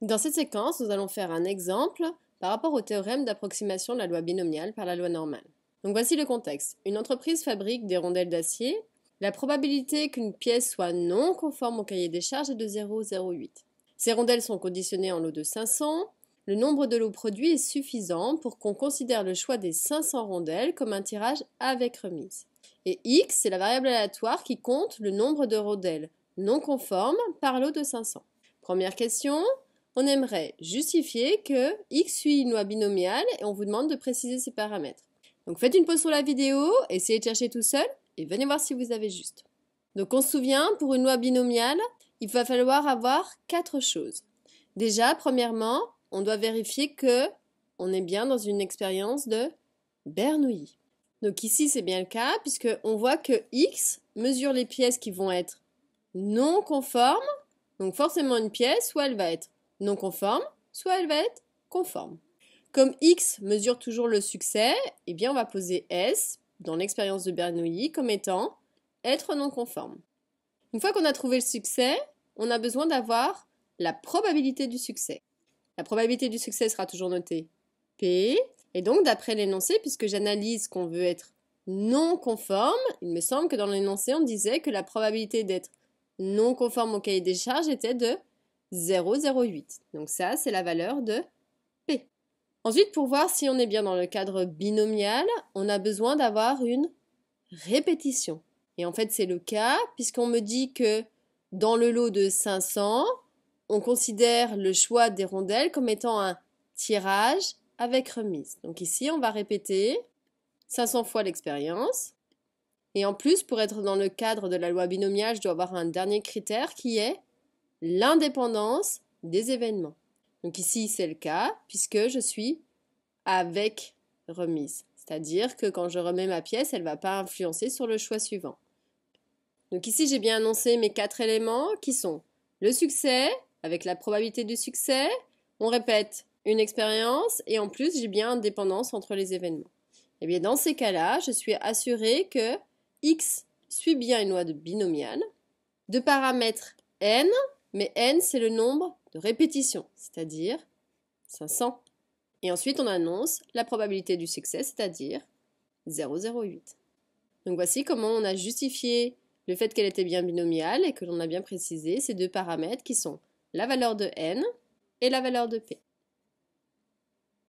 Dans cette séquence, nous allons faire un exemple par rapport au théorème d'approximation de la loi binomiale par la loi normale. Donc voici le contexte. Une entreprise fabrique des rondelles d'acier. La probabilité qu'une pièce soit non conforme au cahier des charges est de 0,08. Ces rondelles sont conditionnées en lot de 500. Le nombre de lots produits est suffisant pour qu'on considère le choix des 500 rondelles comme un tirage avec remise. Et x, c'est la variable aléatoire qui compte le nombre de rondelles non conformes par lot de 500. Première question. On aimerait justifier que x suit une loi binomiale et on vous demande de préciser ces paramètres. Donc faites une pause sur la vidéo, essayez de chercher tout seul et venez voir si vous avez juste. Donc on se souvient, pour une loi binomiale, il va falloir avoir 4 choses. Déjà, premièrement, on doit vérifier que on est bien dans une expérience de Bernoulli. Donc ici, c'est bien le cas puisqu'on voit que x mesure les pièces qui vont être non conformes. Donc forcément une pièce, soit elle va être non conforme, soit elle va être conforme. Comme x mesure toujours le succès, eh bien on va poser S dans l'expérience de Bernoulli comme étant être non conforme. Une fois qu'on a trouvé le succès, on a besoin d'avoir la probabilité du succès. La probabilité du succès sera toujours notée P, et donc d'après l'énoncé, puisque j'analyse qu'on veut être non conforme, il me semble que dans l'énoncé on disait que la probabilité d'être non conforme au cahier des charges était de 0,08. Donc ça, c'est la valeur de P. Ensuite, pour voir si on est bien dans le cadre binomial, on a besoin d'avoir une répétition. Et en fait, c'est le cas, puisqu'on me dit que dans le lot de 500, on considère le choix des rondelles comme étant un tirage avec remise. Donc ici, on va répéter 500 fois l'expérience. Et en plus, pour être dans le cadre de la loi binomiale, je dois avoir un dernier critère qui est l'indépendance des événements. Donc ici, c'est le cas, puisque je suis avec remise. C'est-à-dire que quand je remets ma pièce, elle ne va pas influencer sur le choix suivant. Donc ici, j'ai bien annoncé mes 4 éléments qui sont le succès, avec la probabilité du succès. On répète une expérience et en plus, j'ai bien indépendance entre les événements. Et bien dans ces cas-là, je suis assurée que x suit bien une loi de binomiale, de paramètres n, mais n, c'est le nombre de répétitions, c'est-à-dire 500. Et ensuite, on annonce la probabilité du succès, c'est-à-dire 0,08. Donc voici comment on a justifié le fait qu'elle était bien binomiale et que l'on a bien précisé ces 2 paramètres qui sont la valeur de n et la valeur de p.